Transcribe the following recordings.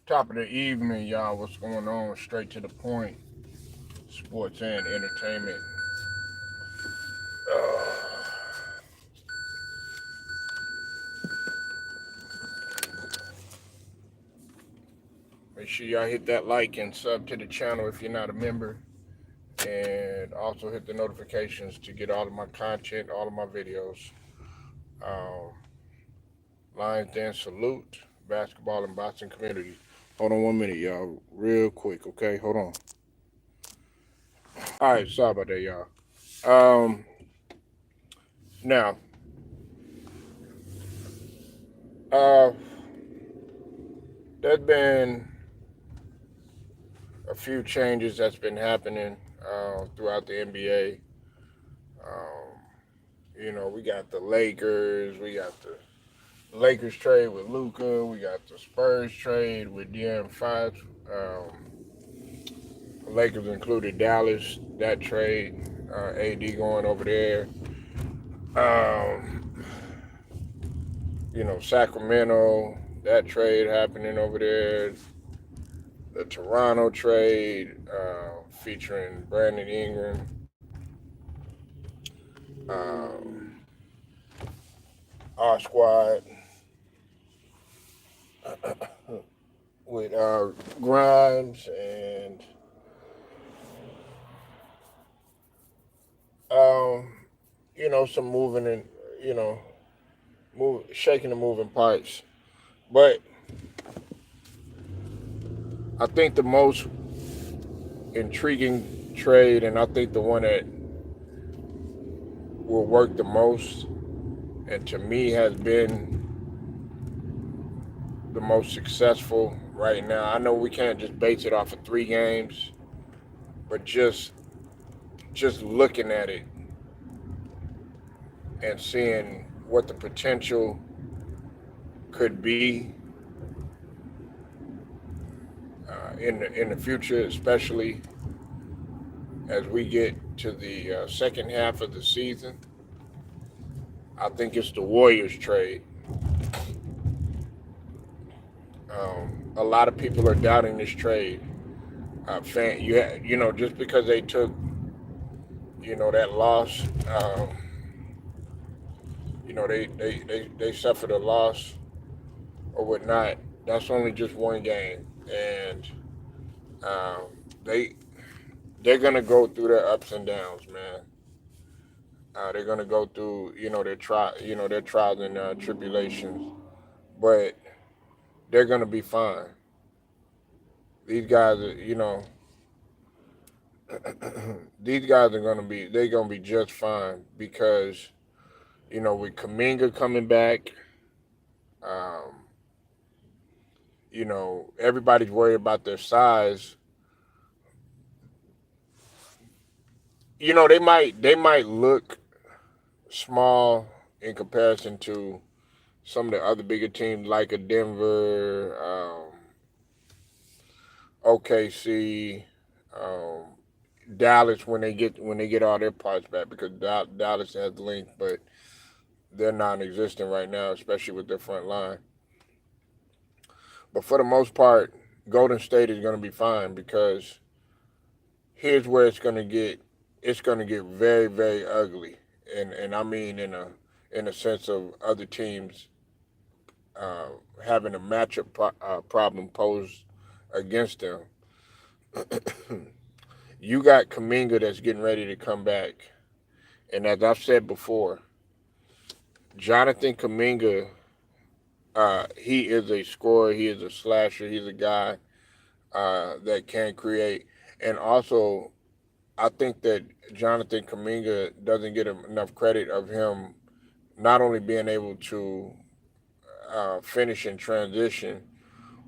Top of the evening, y'all. What's going on? Straight to the point. Sports and entertainment. Make sure y'all hit that like and sub to the channel if you're not a member. And also hit the notifications to get all of my content, all of my videos. Um, Lions Den salute, basketball and boxing community. Hold on 1 minute, y'all. Real quick, okay? Hold on. All right, sorry about that, y'all. Um, Now, uh, there's been a few changes that's been happening throughout the NBA. Um, we got the Lakers, we got the Lakers trade with Luca, we got the Spurs trade with De'Aaron Fox. Lakers included Dallas, that trade, AD going over there. Um, Sacramento, that trade happening over there. The Toronto trade featuring Brandon Ingram. Um, our squad with Grimes and um, some moving and you know shaking the moving parts. But I think the most intriguing trade, and I think the one that will work the most, and to me has been the most successful right now. I know we can't just base it off of 3 games, but just looking at it and seeing what the potential could be in the future, especially as we get to the second half of the season. I think it's the Warriors trade. A lot of people are doubting this trade. Just because they took that loss. They suffered a loss or whatnot. That's only just 1 game, and um, they they're gonna go through their ups and downs, man. They're gonna go through their trials and tribulations, but they're gonna be fine. These guys, these guys they're gonna be just fine because with Kaminga coming back, um, everybody's worried about their size. They might look small in comparison to some of the other bigger teams like a Denver, OKC, um, Dallas when they get all their parts back because Dallas has length, but they're non-existent right now, especially with their front line. But for the most part, Golden State is going to be fine because here's where it's going to get. It's going to get very very ugly, and I mean in a sense of other teams uh, having a matchup problem posed against them. You got Kaminga that's getting ready to come back, and as I've said before, Jonathan Kaminga, he is a scorer, he is a slasher, he's a guy that can create, and also I think that Jonathan Kaminga doesn't get enough credit of him not only being able to finish in transition,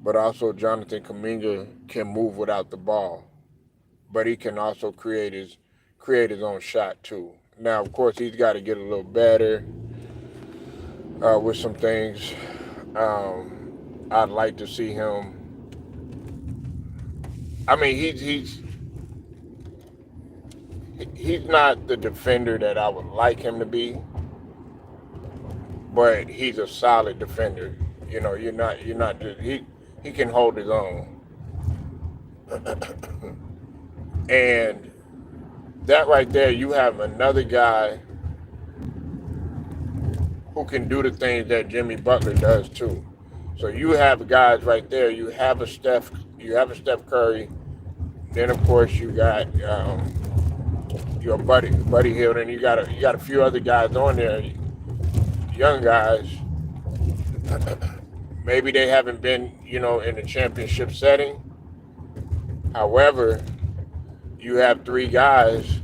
but also Jonathan Kaminga can move without the ball, but he can also create his own shot too. Now, of course, he's got to get a little better with some things. I'd like to see him. I mean, he's not the defender that I would like him to be, but he's a solid defender. You're not just he can hold his own. And that right there, you have another guy who can do the things that Jimmy Butler does too. So you have guys right there. You have a Steph Curry. Then of course you got your Buddy Hield, and you got a few other guys on there, young guys. Maybe they haven't been in the championship setting. However, you have three guys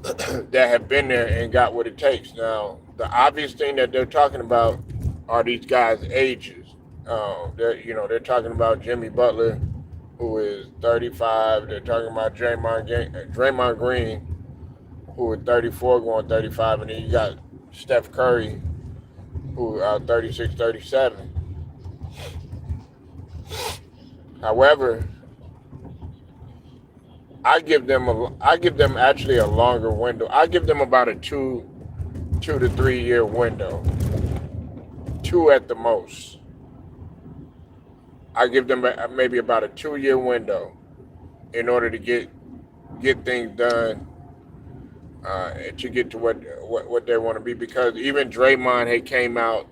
that have been there and got what it takes. Now, the obvious thing that they're talking about are these guys' ages. They're talking about Jimmy Butler, who is 35. They're talking about Draymond Green, who is 34, going 35, and then you got Steph Curry, who 36, 37. However, I give them actually a longer window. I give them about a 2 to 3 year window, two at the most. I give them maybe about a 2 year window in order to get things done, to get to what they want to be. Because even Draymond had came out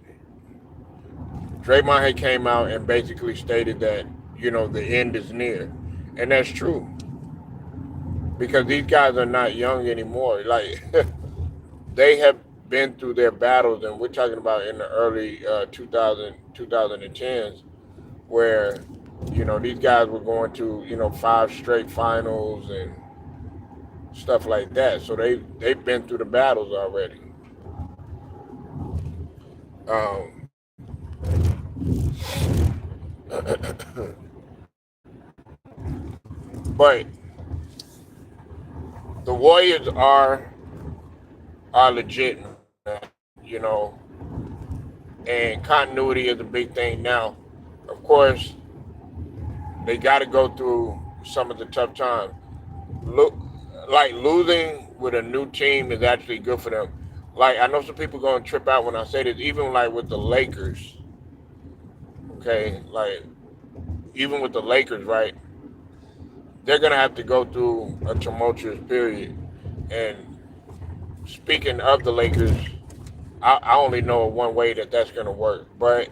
and basically stated that the end is near, and that's true because these guys are not young anymore. Like they have been through their battles, and we're talking about in the early 2010s, where these guys were going to five straight finals and stuff like that. So they've been through the battles already. Um, but the Warriors are legit, man. And continuity is a big thing now. Of course, they got to go through some of the tough times. Look, like losing with a new team is actually good for them. Like I know some people gonna trip out when I say this. Even like with the Lakers, okay, like even with the Lakers, right? They're gonna have to go through a tumultuous period. And speaking of the Lakers, I only know one way that that's gonna work. But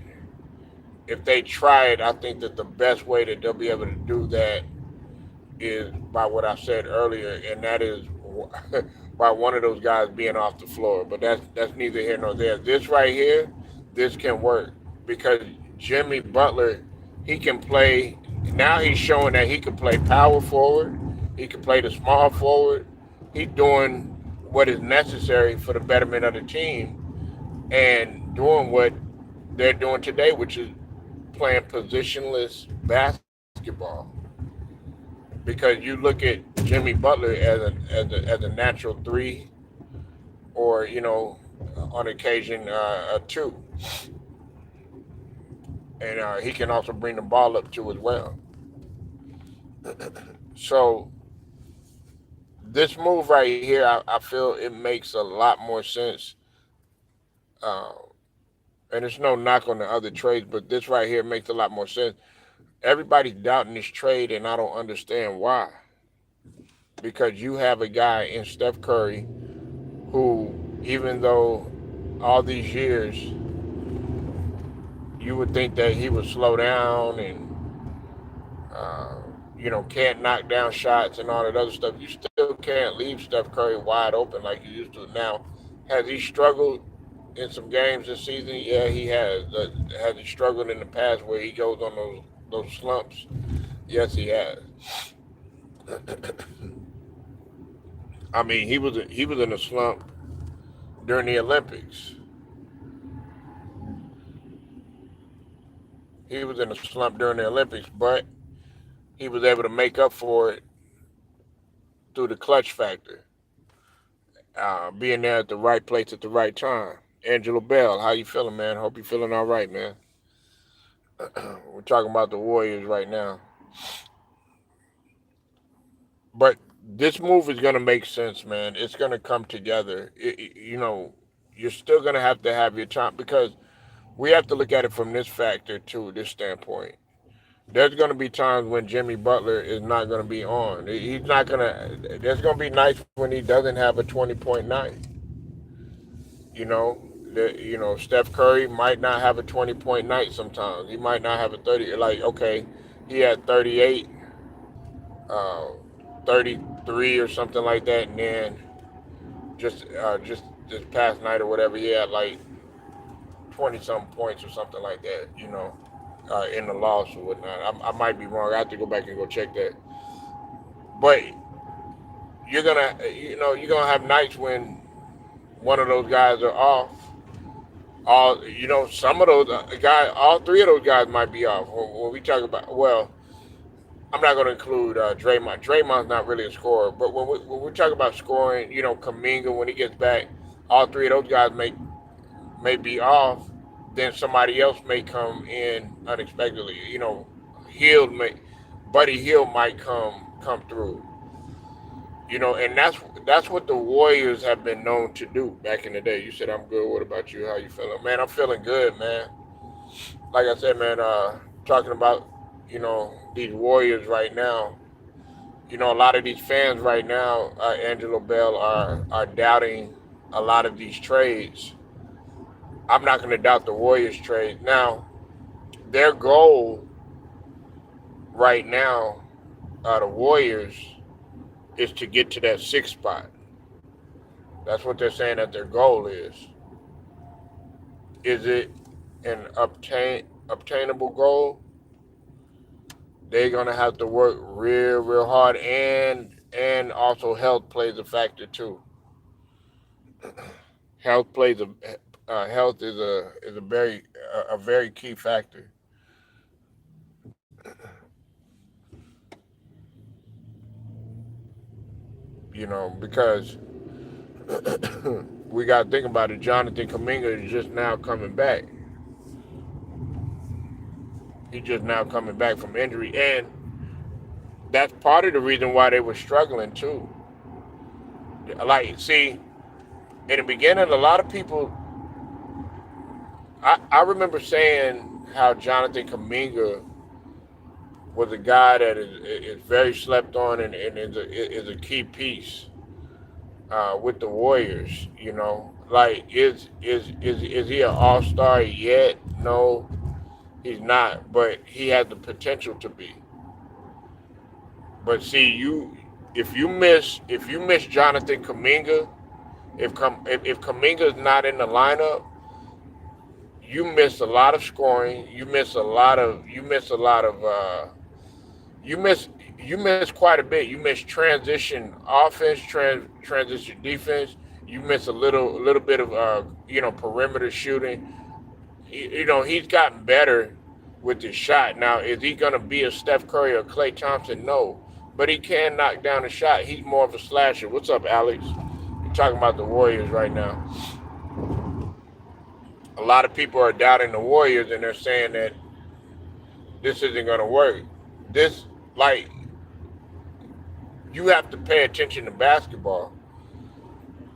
if they try it, I think that the best way that they'll be able to do that is by what I said earlier, and that is by one of those guys being off the floor. But that's neither here nor there. This right here, this can work because Jimmy Butler, he can play. Now he's showing that he can play power forward. He can play the small forward. He's doing what is necessary for the betterment of the team and doing what they're doing today, which is playing positionless basketball. Because you look at Jimmy Butler as a natural three, or on occasion a two, and he can also bring the ball up too as well. So this move right here, I feel it makes a lot more sense. Uh, and it's no knock on the other trades, but this right here makes a lot more sense. Everybody's doubting this trade, and I don't understand why. Because you have a guy in Steph Curry who, even though all these years you would think that he would slow down and uh, can't knock down shots and all that other stuff, you still can't leave Steph Curry wide open like you used to. Now, has he struggled in some games this season? Yeah, he has. Has he struggled in the past where he goes on those slumps? Yes, he has. I mean, he was in a slump during the Olympics. He was in a slump during the Olympics, but he was able to make up for it through the clutch factor, being there at the right place at the right time. Angelo Bell, how you feeling, man? Hope you're feeling all right, man. We're talking about the Warriors right now, but this move is gonna make sense, man. It's gonna come together. You're still gonna have to have your time because we have to look at it from this factor too, this standpoint. There's going to be times when Jimmy Butler is not going to be on. He's not going to. There's going to be nights when he doesn't have a 20-point night. You know, Steph Curry might not have a 20-point night sometimes. He might not have a 30. Like, okay, he had 38, uh, 33 or something like that, and then just this past night or whatever, he had like 20 something points or something like that. In the loss or whatnot. I might be wrong. I have to go back and go check that. But you're gonna have nights when one of those guys are off. Some of those guys, all three of those guys might be off. When we talk about, well, I'm not going to include Draymond. Draymond's not really a scorer, but when we talk about scoring, Kaminga when he gets back, all three of those guys may be off. Then somebody else may come in unexpectedly. Hill may, Buddy Hill might come through. And that's what the Warriors have been known to do back in the day. You said I'm good. What about you? How you feeling, man? I'm feeling good, man. Like I said, man. Talking about these Warriors right now. A lot of these fans right now, Angelo Bell, are doubting a lot of these trades. I'm not going to doubt the Warriors trade. Now, their goal right now, the Warriors, is to get to that sixth spot. That's what they're saying that their goal is. Is it an obtainable goal? They're gonna have to work real hard, and also health plays a factor too. Health plays a health is a very key factor. Because we got to think about it. Jonathan Kaminga is just now coming back. He's just now coming back from injury, and that's part of the reason why they were struggling too. Like, see, in the beginning, a lot of people. I remember saying how Jonathan Kaminga was a guy that is very slept on, and is a key piece with the Warriors. Like, is he an all star yet? No, he's not, but he has the potential to be. But see, if you miss Jonathan Kaminga, if Kaminga is not in the lineup, you miss a lot of scoring. You miss quite a bit. You miss transition offense, transition defense. You miss a little bit of perimeter shooting. He's gotten better with his shot. Now, is he going to be a Steph Curry or Klay Thompson? No, but he can knock down a shot. He's more of a slasher. What's up, Alex? You're talking about the Warriors right now. A lot of people are doubting the Warriors, and they're saying that this isn't going to work. This, like, you have to pay attention to basketball.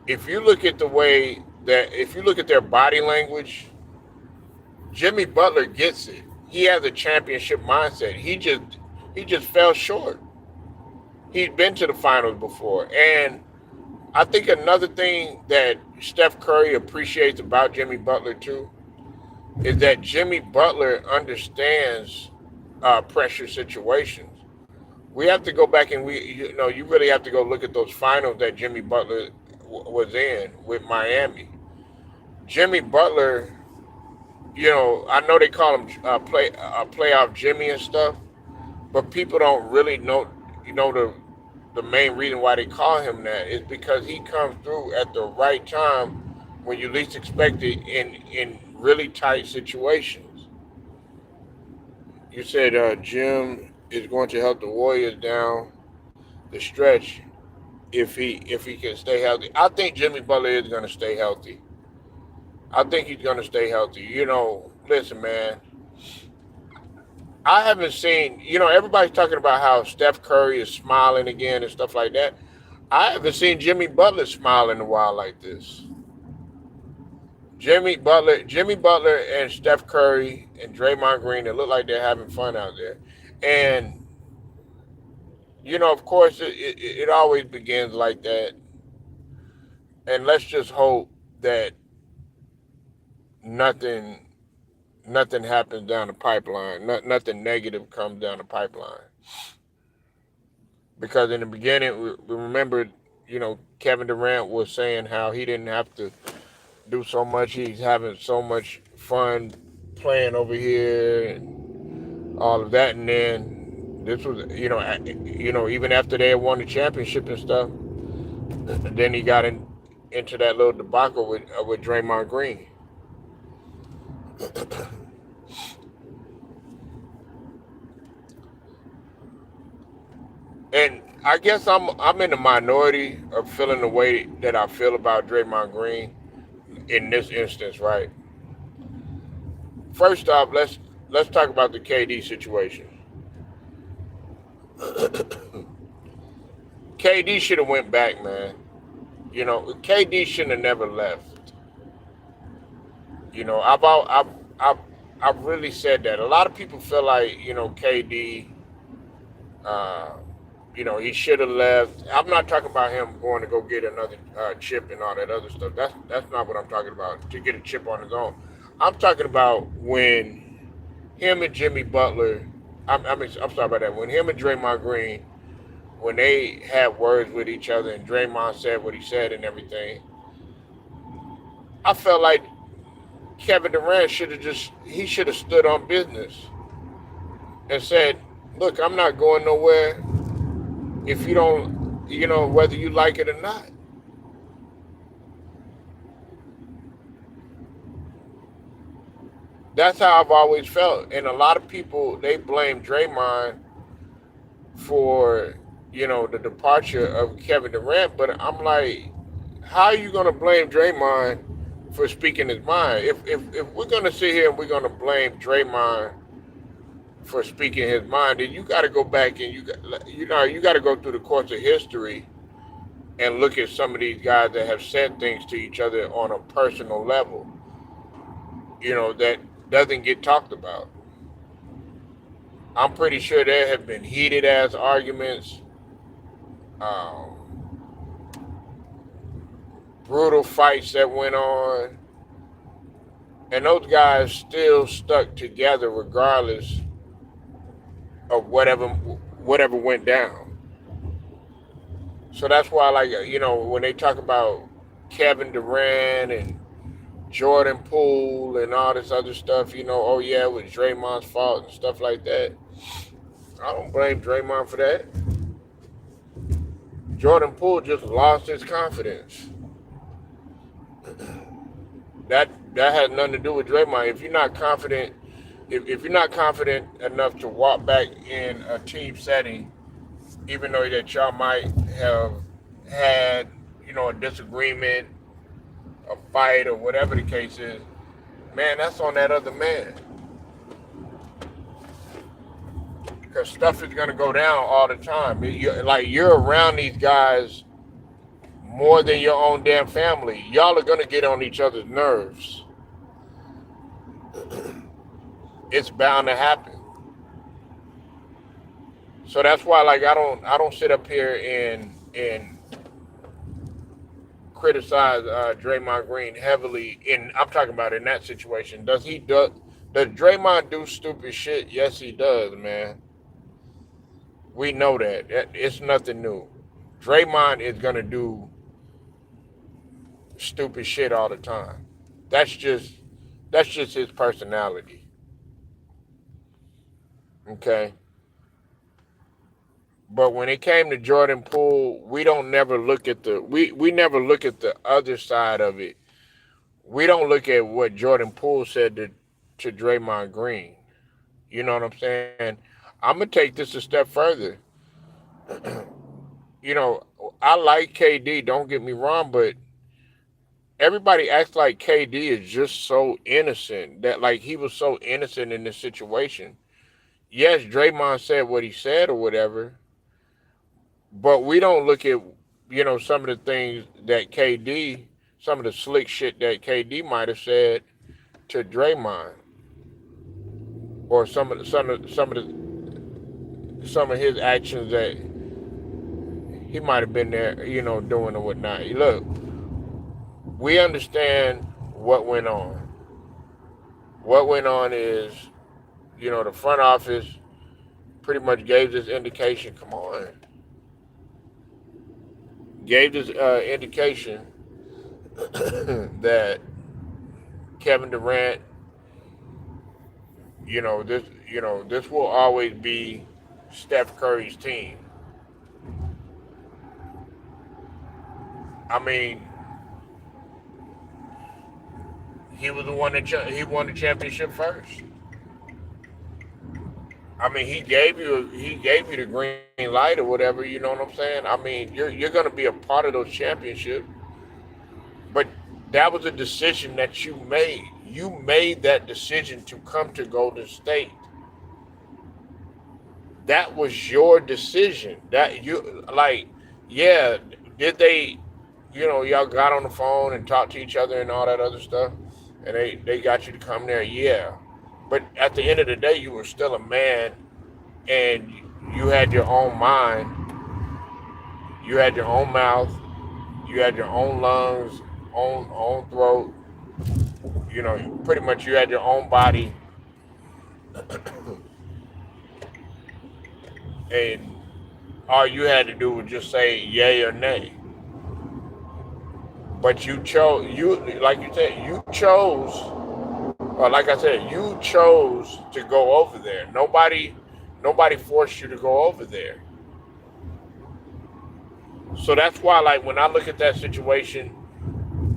If you look at their body language, Jimmy Butler gets it. He has a championship mindset. He just fell short. He's been to the finals before, and I think another thing that Steph Curry appreciates about Jimmy Butler too is that Jimmy Butler understands pressure situations. We have to go back and you really have to go look at those finals that Jimmy Butler was in with Miami. Jimmy Butler, I know they call him playoff Jimmy and stuff, but people don't really know, the main reason why they call him that is because he comes through at the right time when you least expect it in really tight situations. You said Jim is going to help the Warriors down the stretch if he can stay healthy. I think Jimmy Butler is going to stay healthy. I think he's going to stay healthy. Listen, man. I haven't seen, everybody's talking about how Steph Curry is smiling again and stuff like that. I haven't seen Jimmy Butler smile in a while like this. Jimmy Butler and Steph Curry and Draymond Green, they look like they're having fun out there. And of course, it always begins like that. And let's just hope that nothing nothing happens down the pipeline. Nothing negative comes down the pipeline. Because in the beginning, we remember, Kevin Durant was saying how he didn't have to do so much. He's having so much fun playing over here and all of that. And then this was, even after they had won the championship and stuff, then he got into that little debacle with Draymond Green. And I guess I'm in the minority of feeling the way that I feel about Draymond Green in this instance, right? First off, let's talk about the KD situation. KD should have went back, man. KD shouldn't have never left. I've I've really said that. A lot of people feel like KD, uh, he should have left. I'm not talking about him going to go get another chip and all that other stuff. That's not what I'm talking about. To get a chip on his own, I'm talking about when him and Jimmy Butler. I'm sorry about that. When him and Draymond Green, when they had words with each other, and Draymond said what he said and everything, I felt like Kevin Durant should have stood on business and said, "Look, I'm not going nowhere. If you don't, whether you like it or not." That's how I've always felt. And a lot of people, they blame Draymond for, the departure of Kevin Durant. But I'm like, how are you going to blame Draymond for speaking his mind? If we're going to sit here and we're going to blame Draymond for speaking his mind, then you got to go back and you got to go through the course of history and look at some of these guys that have said things to each other on a personal level, that doesn't get talked about. I'm pretty sure there have been heated ass arguments, um, brutal fights that went on, and those guys still stuck together regardless of whatever went down. So that's why, like, when they talk about Kevin Durant and Jordan Poole and all this other stuff, oh yeah, it was Draymond's fault and stuff like that. I don't blame Draymond for that. Jordan Poole just lost his confidence. That has nothing to do with Draymond. If you're not confident, if you're not confident enough to walk back in a team setting, even though that y'all might have had, a disagreement, a fight, or whatever the case is, man, that's on that other man. Because stuff is gonna go down all the time. You're around these guys more than your own damn family. Y'all are gonna get on each other's nerves. It's bound to happen. So that's why, like, I don't sit up here and criticize Draymond Green heavily. I'm talking about in that situation. Does Draymond do stupid shit? Yes, he does, man. We know that. It's nothing new. Draymond is gonna do stupid shit all the time. That's just his personality. Okay. But when it came to Jordan Poole, we don't never look at we never look at the other side of it. We don't look at what Jordan Poole said to Draymond Green. You know what I'm saying? I'm gonna take this a step further. you know, I like KD. Don't get me wrong, but everybody acts like KD is just so innocent that like he was so innocent in this situation. Yes, Draymond said what he said or whatever, but we don't look at some of the things that KD, some of the slick shit that KD might have said to Draymond, or some of the some of his actions that he might have been there, doing or whatnot. Look, we understand what went on. What went on is, the front office pretty much gave this indication. Come on, gave this indication that Kevin Durant, this will always be Steph Curry's team. I mean, he was the one that he won the championship first. I mean, he gave you the green light or whatever. You know what I'm saying? I mean, you're going to be a part of those championships, but that was a decision that you made. You made that decision to come to Golden State. That was your decision. That you like, yeah. Did they, y'all got on the phone and talked to each other and all that other stuff, and they got you to come there, yeah. But at the end of the day, you were still a man, and you had your own mind, you had your own mouth, you had your own lungs, own throat. Pretty much you had your own body, and all you had to do was just say yay or nay. But you chose, like you said, you chose, or like I said, you chose to go over there. Nobody forced you to go over there. So that's why, like, when I look at that situation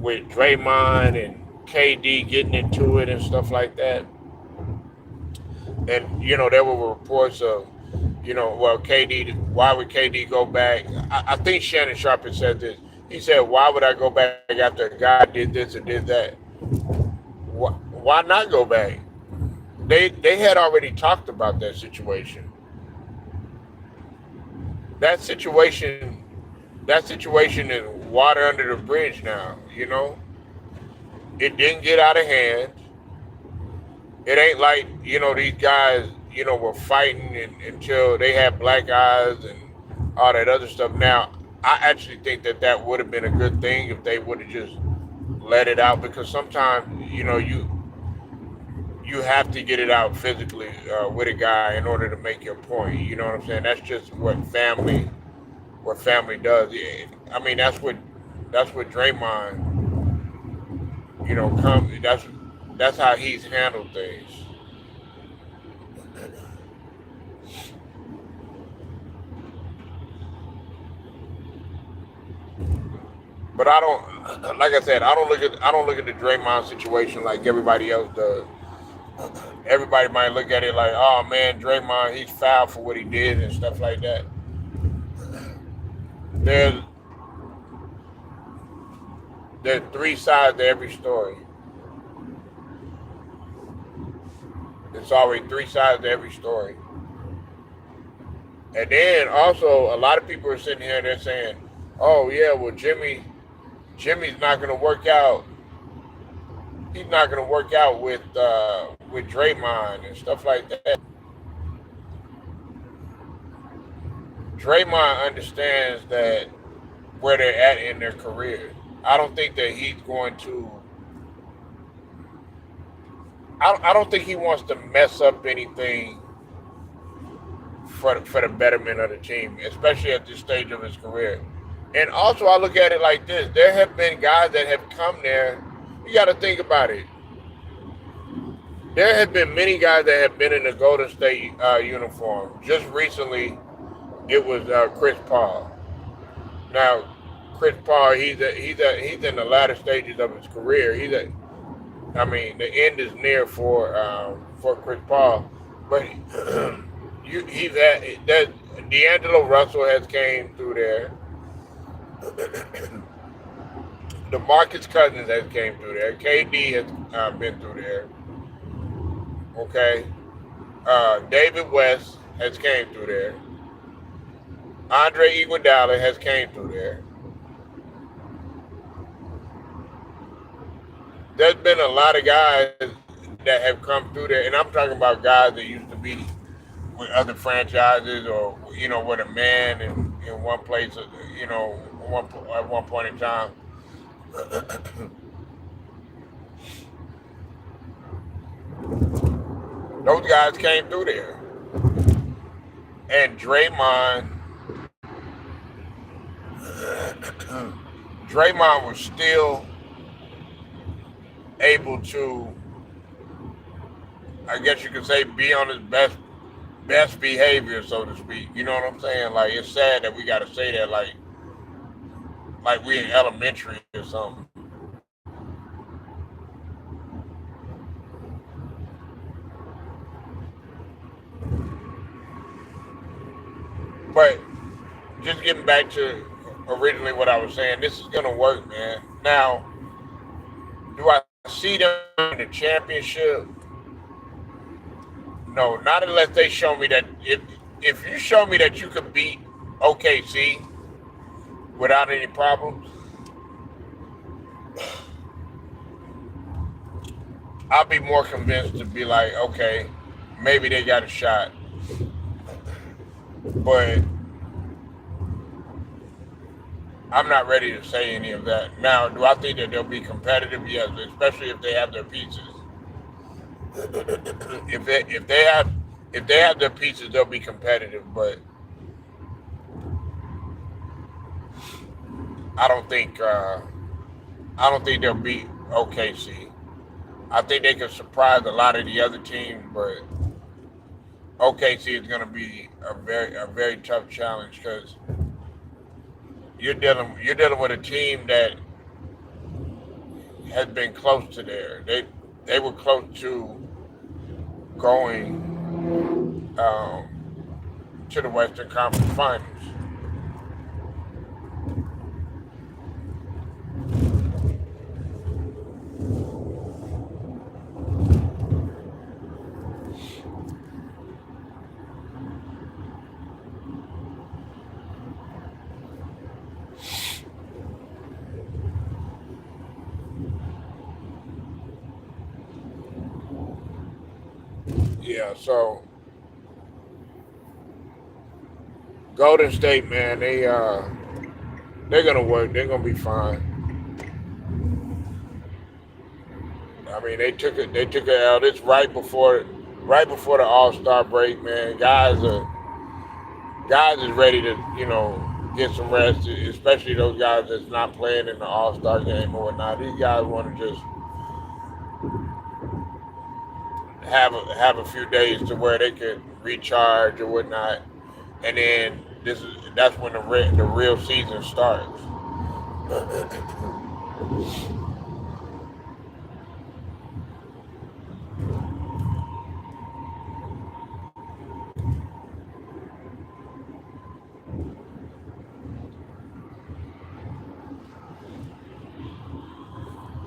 with Draymond and KD getting into it and stuff like that, and there were reports of, well, KD, why would KD go back? I think Shannon Sharp had said this. He said, why would I go back after a guy did this or did that? Why not go back? They had already talked about that situation. That situation that situation is water under the bridge now. It didn't get out of hand. It ain't like these guys were fighting until they had black eyes and all that other stuff. Now I actually think that would have been a good thing if they would have just let it out, because sometimes you have to get it out physically with a guy in order to make your point. You know what I'm saying? That's just what family does. Yeah. I mean, that's what Draymond, come. That's how he's handled things. But I don't, like I said, I don't look at the Draymond situation like everybody else does. Everybody might look at it like, oh man, Draymond, he's foul for what he did and stuff like that. There's there's three sides to every story. It's always three sides to every story. And then also a lot of people are sitting here and they're saying, oh yeah, well Jimmy's not gonna work out. He's not gonna work out with Draymond and stuff like that. Draymond understands that where they're at in their career. I don't think that he's going to. I don't think he wants to mess up anything for the betterment of the team, especially at this stage of his career. And also, I look at it like this: there have been guys that have come there. You got to think about it. There have been many guys that have been in the Golden State uniform. Just recently, it was Chris Paul. Now, Chris Paul, he's in the latter stages of his career. I mean, the end is near for Chris Paul, but he's had that. D'Angelo Russell has came through there. The Marcus Cousins has came through there. KD has been through there. Okay, David West has came through there. Andre Iguodala has came through there. There's been a lot of guys that have come through there, and I'm talking about guys that used to be with other franchises, or with a man in one place, one at one point in time. Those guys came through there, and Draymond was still able to, I guess you could say, be on his best behavior, so to speak. You know what I'm saying? Like, it's sad that we got to say that, like we in elementary or something. But just getting back to originally what I was saying, this is gonna work, man. Now, do I see them in the championship? No, not unless they show me that if you show me that you could beat OKC without any problems, I'll be more convinced to be like, okay, maybe they got a shot. But I'm not ready to say any of that. Now, do I think that they'll be competitive? Yes, especially if they have their pieces. If they have their pieces, they'll be competitive. But I don't think I don't think they'll beat OKC. I think they can surprise a lot of the other teams, but OKC is going to be a very tough challenge because you're dealing with a team that has been close to there. They were close to going um, to the Western Conference Finals. Yeah, so Golden State, man, they're gonna work. They're gonna be fine. I mean, they took it out. It's right before the All Star break, man. Guys is ready to get some rest, especially those guys that's not playing in the All Star game or whatnot. These guys want to just have a few days to where they can recharge or whatnot, and then that's when the real season starts.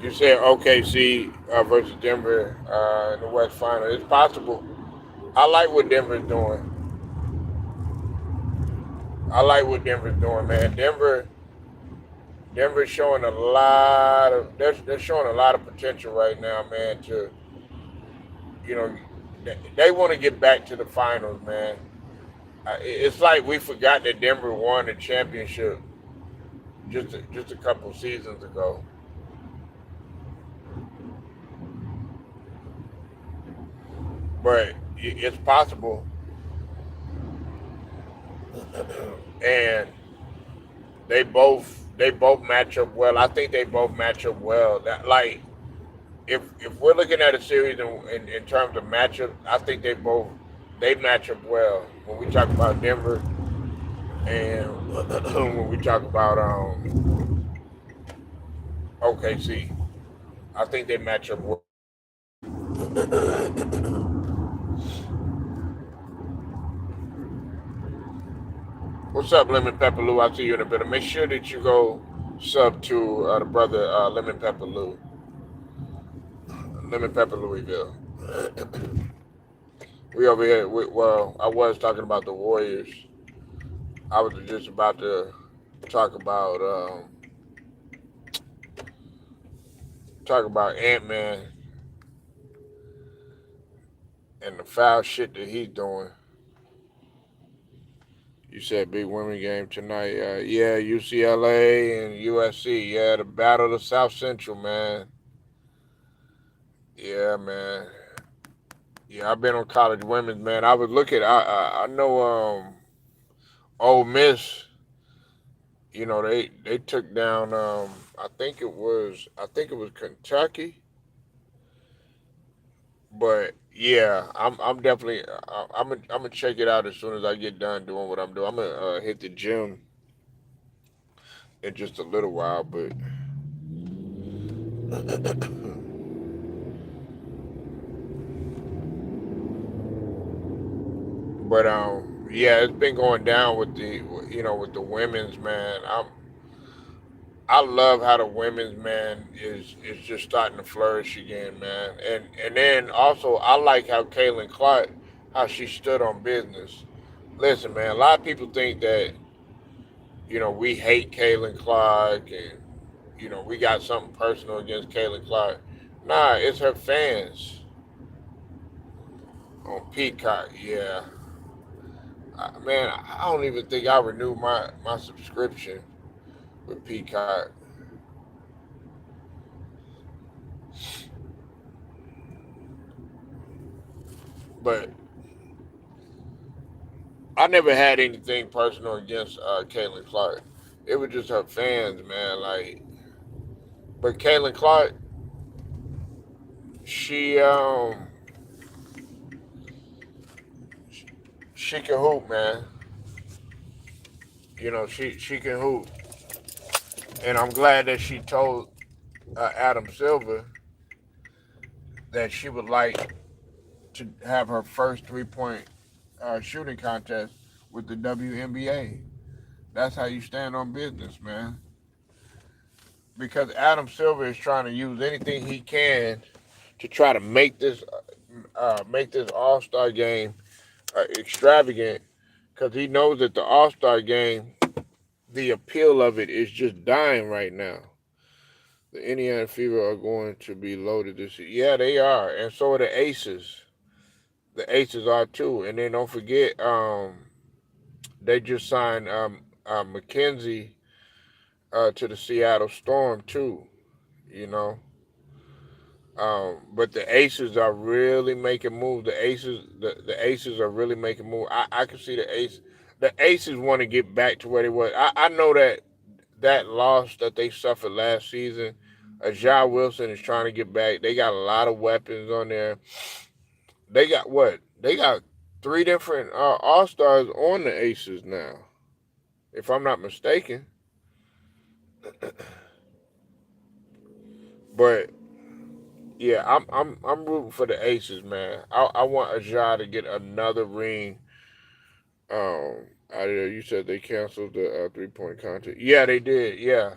You said OKC versus Denver in the West Final. It's possible. I like what Denver's doing. I like what Denver's doing, man. Denver's showing a lot of they're showing a lot of potential right now, man. To you know, they want to get back to the finals, man. It's like we forgot that Denver won the championship just a couple seasons ago. But it's possible, and they both match up well. I think they both match up well. That like if we're looking at a series in terms of matchup, I think they match up well. When we talk about Denver and when we talk about OKC, I think they match up well. What's up, Lemon Pepper Lou? I'll see you in a bit. Make sure that you go sub to the brother Lemon Pepper Lou, Lemon Pepper Louisville. We over here. Well, I was talking about the Warriors. I was just about to talk about Ant Man and the foul shit that he's doing. You said big women game tonight. Yeah, UCLA and USC. Yeah, the battle of South Central, man. Yeah, man. Yeah, I've been on college women's, man. I was looking. I know Ole Miss. You know they took down. I think it was Kentucky. But yeah, I'm definitely I'm gonna check it out as soon as I get done doing what I'm doing. I'm gonna hit the gym in just a little while, but yeah, it's been going down with the women's, man. I love how the women's, man, is just starting to flourish again, man. And then also I like how Kaylin Clark, how she stood on business. Listen, man, a lot of people think that we hate Kaylin Clark and we got something personal against Kaylin Clark. Nah, it's her fans on Peacock. Yeah, man, I don't even think I renewed my subscription with Peacock. But I never had anything personal against Caitlin Clark. It was just her fans, man. But Caitlin Clark, she she can hoop, man. She can hoop, and I'm glad that she told Adam Silver that she would like to have her first 3 point shooting contest with the WNBA. That's how you stand on business, man. Because Adam Silver is trying to use anything he can to try to make this All Star game extravagant. Because he knows that the All Star game, the appeal of it is just dying right now. The Indiana Fever are going to be loaded this year. Yeah, they are, and so are the Aces. The Aces are too, and then don't forget, they just signed McKenzie to the Seattle Storm too. You know, but the Aces are really making moves. The Aces are really making moves. I can see the Aces want to get back to where they were. I know that loss that they suffered last season. Ja Wilson is trying to get back. They got a lot of weapons on there. They got what? They got three different All Stars on the Aces now, if I'm not mistaken. But yeah, I'm rooting for the Aces, man. I want Ja to get another ring. Out of there. You said they canceled the 3 point contest. Yeah, they did. Yeah,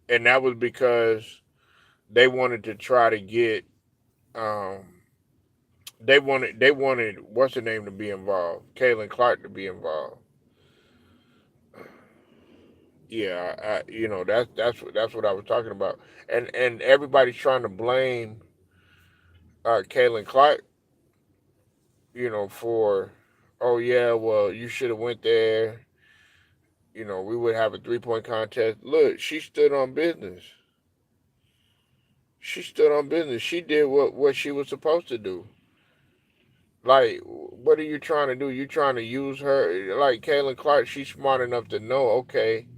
and that was because they wanted to try to get um they wanted what's her name to be involved, Kaylin Clark to be involved. Yeah, that's what I was talking about, and everybody's trying to blame Kaylin Clark, for oh yeah, well you should have went there. We would have a 3 point contest. Look, she stood on business. She stood on business. She did what she was supposed to do. Like, what are you trying to do? You trying to use her? Like Kaylin Clark, she's smart enough to know. Okay,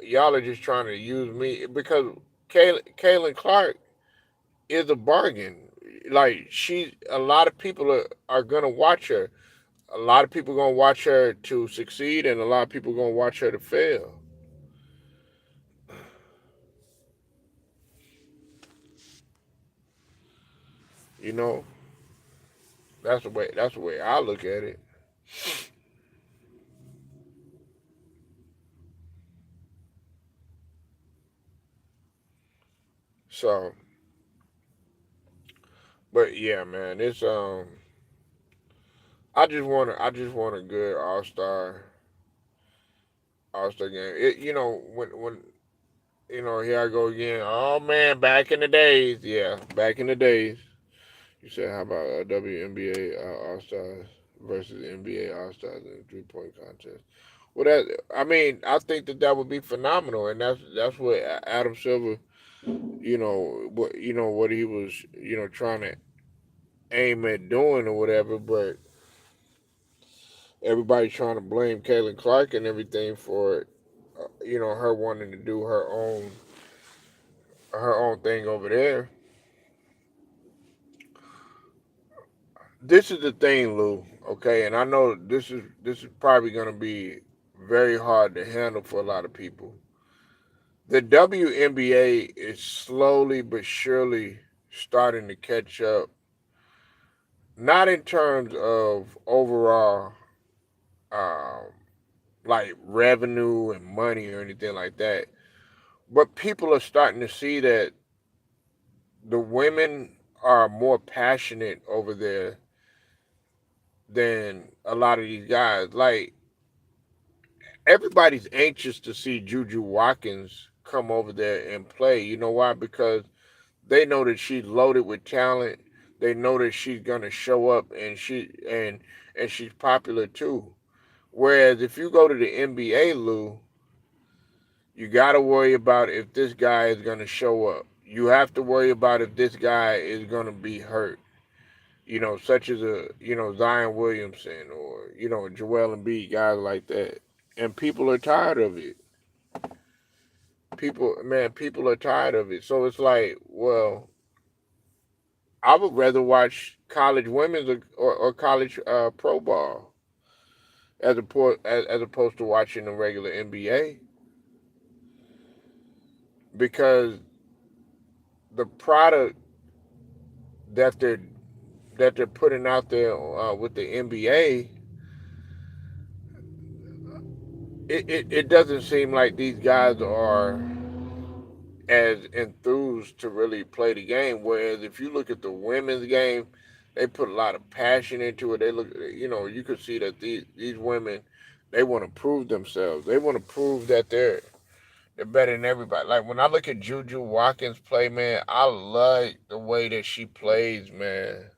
y'all are just trying to use me because Kaylin Clark is a bargain. Like a lot of people are gonna watch her. A lot of people gonna watch her to succeed, and a lot of people gonna watch her to fail. You know, that's the way I look at it. So, but yeah, man, I just want a good All Star game. When here I go again. Oh man, back in the days, yeah, back in the days. You said how about WNBA All Stars? versus NBA All Stars in a 3-point contest. Well, that I mean, I think that would be phenomenal, and that's what Adam Silver, what he was, trying to aim at doing or whatever. But everybody's trying to blame Caitlin Clark and everything for it. Her wanting to do her own thing over there. This is the thing, Lou. Okay, and I know this is probably going to be very hard to handle for a lot of people. The WNBA is slowly but surely starting to catch up, not in terms of overall um, like revenue and money or anything like that, but people are starting to see that the women are more passionate over there than a lot of these guys. Like everybody's anxious to see Juju Watkins come over there and play. You know why? Because they know that she's loaded with talent. They know that she's gonna show up and she's popular too. Whereas if you go to the NBA, Lou, you gotta worry about if this guy is gonna show up. You have to worry about if this guy is gonna be hurt. Such as Zion Williamson or Joel Embiid, guys like that. And people are tired of it. People are tired of it. So it's like, well, I would rather watch college women's or college pro ball as opposed to watching the regular NBA because the product that they're putting out there with the NBA, it doesn't seem like these guys are as enthused to really play the game. Whereas if you look at the women's game, they put a lot of passion into it. They look, you could see that these women, they want to prove themselves. They want to prove that they're better than everybody. Like when I look at Juju Watkins play, man, I like the way that she plays, man.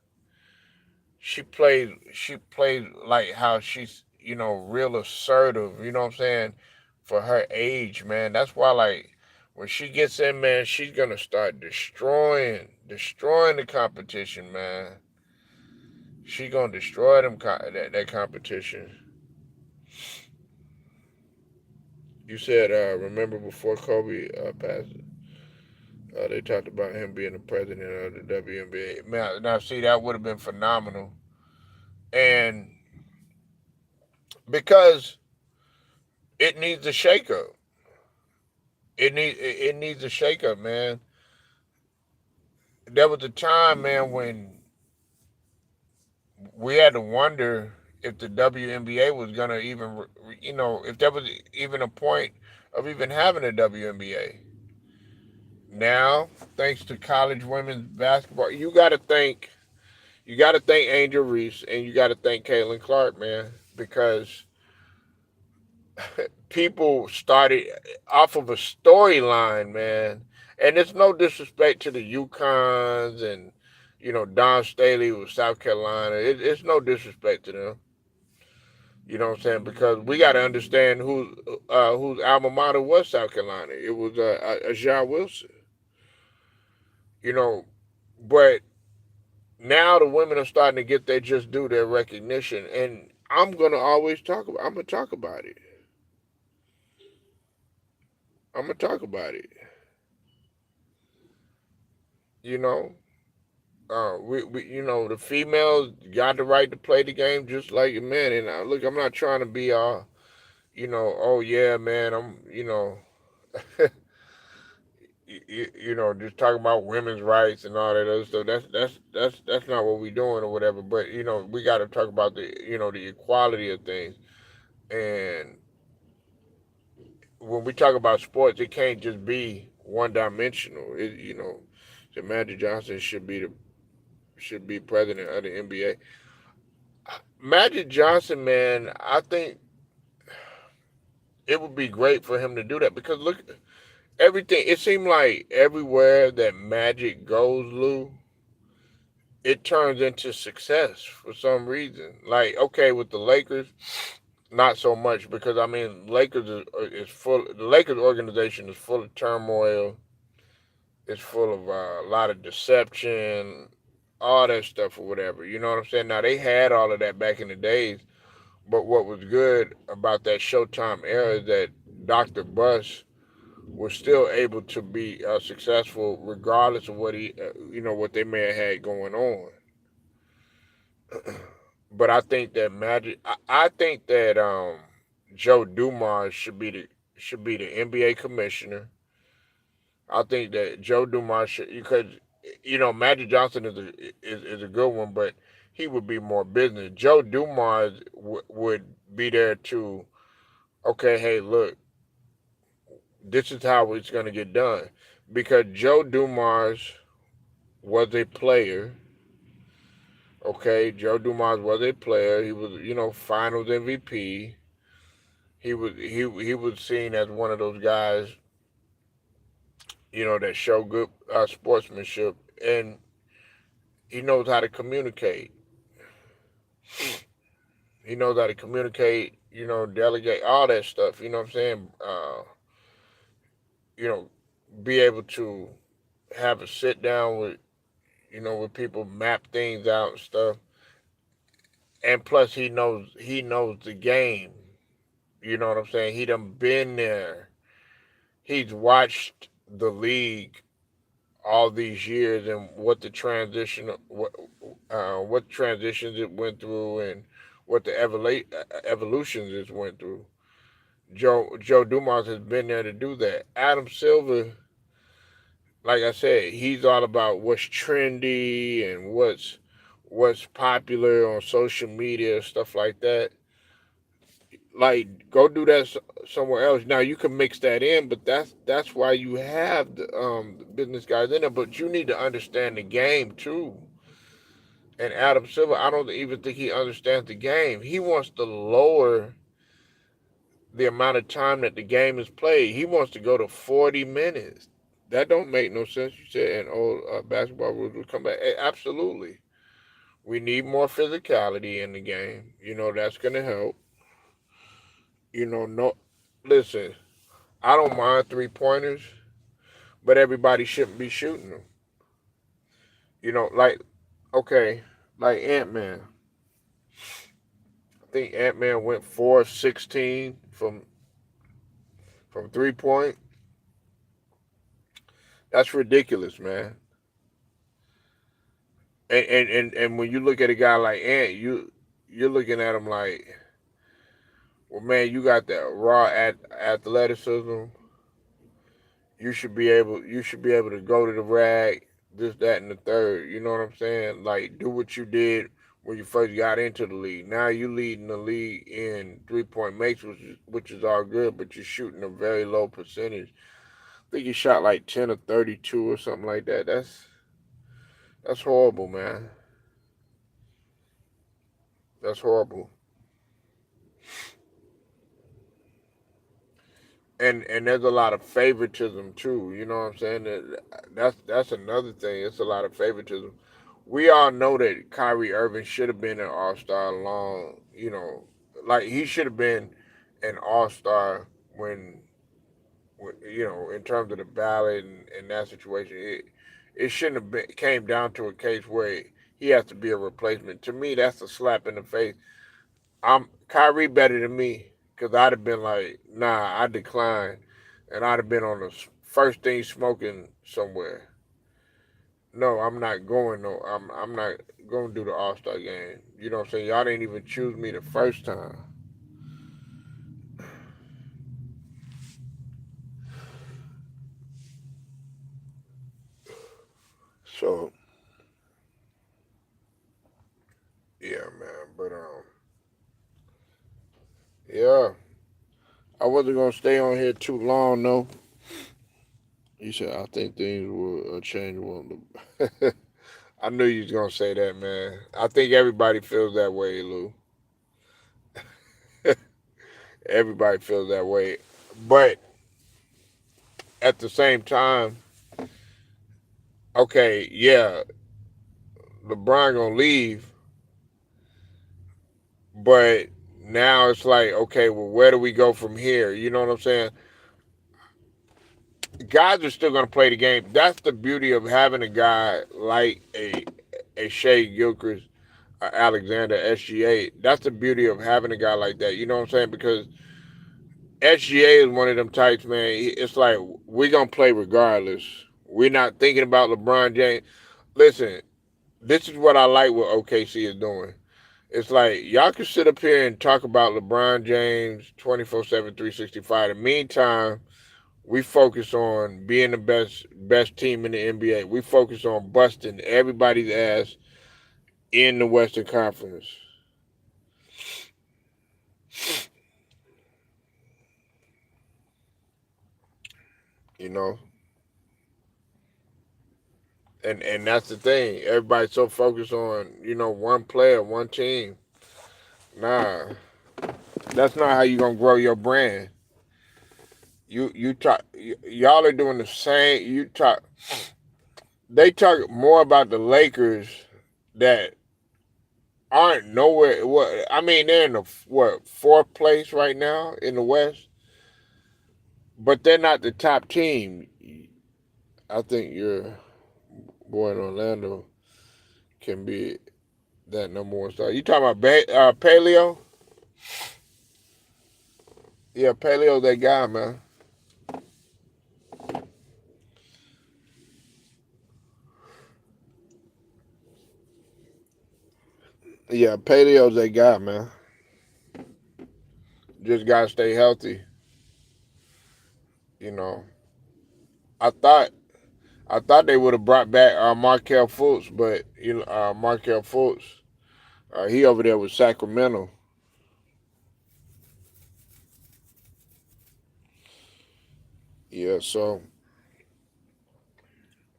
She plays like how she's real assertive. You know what I'm saying? For her age, man. That's why like when she gets in, man, she's gonna start destroying the competition, man. She gonna destroy that competition. You said, remember before Kobe passed, they talked about him being the president of the WNBA. Man, now see that would have been phenomenal, and because it needs a shakeup. It needs a shakeup, man. There was a time, man, when we had to wonder if the WNBA was gonna even, if there was even a point of even having a WNBA. Now, thanks to college women's basketball, you got to thank Angel Reese and you got to thank Caitlin Clark, man, because people started off of a storyline, man. And it's no disrespect to the Yukons and Don Staley with South Carolina. It's no disrespect to them. You know what I'm saying? Because we got to understand whose alma mater was South Carolina. It was John Wilson. You know, but now the women are starting to get their just due, their recognition, and I'm gonna talk about it. I'm gonna talk about it. You know, the females got the right to play the game just like the men. And look, I'm not trying to be all, oh yeah, man, I'm, just talking about women's rights and all that other stuff. That's not what we're doing or whatever. But we got to talk about the equality of things. And when we talk about sports, it can't just be one dimensional. So Magic Johnson should be president of the NBA. Magic Johnson, man, I think it would be great for him to do that because look, everything. It seemed like everywhere that Magic goes, Lou, it turns into success for some reason. Like, okay, with the Lakers, not so much because I mean, Lakers is full. The Lakers organization is full of turmoil. It's full of a lot of deception, all that stuff or whatever. You know what I'm saying? Now they had all of that back in the days, but what was good about that Showtime era is that Dr. Buss was still able to be successful regardless of what what they may have had going on. But I think that I think that Joe Dumars should be the NBA commissioner. I think that Joe Dumars should, because Magic Johnson is a good one, but he would be more business. Joe Dumars would be there to, okay, hey, look, this is how it's going to get done, because Joe Dumars was a player. Okay, Joe Dumars was a player. He was, Finals MVP. He was seen as one of those guys, that show good sportsmanship, and he knows how to communicate. He knows how to communicate. Delegate all that stuff. You know what I'm saying? You know, be able to have a sit down with with people, map things out and stuff. And plus, he knows the game. You know what I'm saying? He done been there. He's watched the league all these years and what transitions it went through and what the evolutions it went through. Joe Dumas has been there to do that. Adam Silver, like I said, he's all about what's trendy and what's popular on social media, stuff like that. Like, go do that somewhere else. Now you can mix that in, but that's why you have the business guys in there. But you need to understand the game too. And Adam Silver, I don't even think he understands the game. He wants to lower the amount of time that the game is played. He wants to go to 40 minutes. That don't make no sense. You said, and old basketball rules will come back. Absolutely, we need more physicality in the game. That's gonna help. No, listen. I don't mind 3 pointers, but everybody shouldn't be shooting them. Like, okay, like Ant Man. I think Ant Man went 4 of 16 from 3 point. That's ridiculous, man. And when you look at a guy like Ant, you're looking at him like, well, man, you got that raw athleticism. You should be able to go to the rag, this, that, and the third. You know what I'm saying? Like, do what you did when you first got into the league. Now you leading the league in 3 point makes, which is all good, but you're shooting a very low percentage. I think you shot like 10 of 32 or something like that. That's horrible, man. That's horrible. And there's a lot of favoritism too. You know what I'm saying? That's another thing. It's a lot of favoritism. We all know that Kyrie Irving should have been an All Star long. Like he should have been an All Star in terms of the ballot and that situation. It shouldn't have came down to a case where he has to be a replacement. To me, that's a slap in the face. I'm Kyrie better than me because I'd have been like, nah, I decline, and I'd have been on the first thing smoking somewhere. No, I'm not going. No, I'm not going to do the All Star game. You know what I'm saying? Y'all didn't even choose me the first time. So yeah, man. But yeah, I wasn't gonna stay on here too long, though. You said I think things will change. I knew you was gonna say that, man. I think everybody feels that way, Lou. Everybody feels that way, but at the same time, okay, yeah, LeBron gonna leave, but now it's like, okay, well, where do we go from here? You know what I'm saying? Guys are still gonna play the game. That's the beauty of having a guy like a Shea Gilchrist, Alexander, SGA. That's the beauty of having a guy like that. You know what I'm saying? Because SGA is one of them types, man. It's like we're gonna play regardless. We're not thinking about LeBron James. Listen, this is what I like what OKC is doing. It's like y'all can sit up here and talk about LeBron James 24/7, 365. In the meantime, we focus on being the best team in the NBA. We focus on busting everybody's ass in the Western Conference. You know, and that's the thing. Everybody's so focused on one player, one team. Nah, that's not how you gonna grow your brand. You talk. Y'all are doing the same. You talk. They talk more about the Lakers that aren't nowhere. What I mean, they're in the fourth place right now in the West, but they're not the top team. I think your boy in Orlando can be that number one star. You talking about Paleo? Yeah, Paleo's that guy, man. Yeah, Paleo's that guy, man. Just gotta stay healthy. You know, I thought I thought they would have brought back Markel Fultz, but Markel Fultz, he over there with Sacramento. Yeah, so,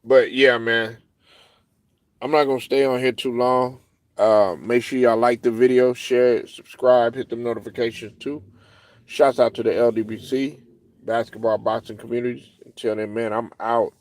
but yeah, man, I'm not gonna stay on here too long. Make sure y'all like the video, share it, subscribe, hit them notifications too. Shouts out to the LDBC basketball boxing communities. Until then, man, I'm out.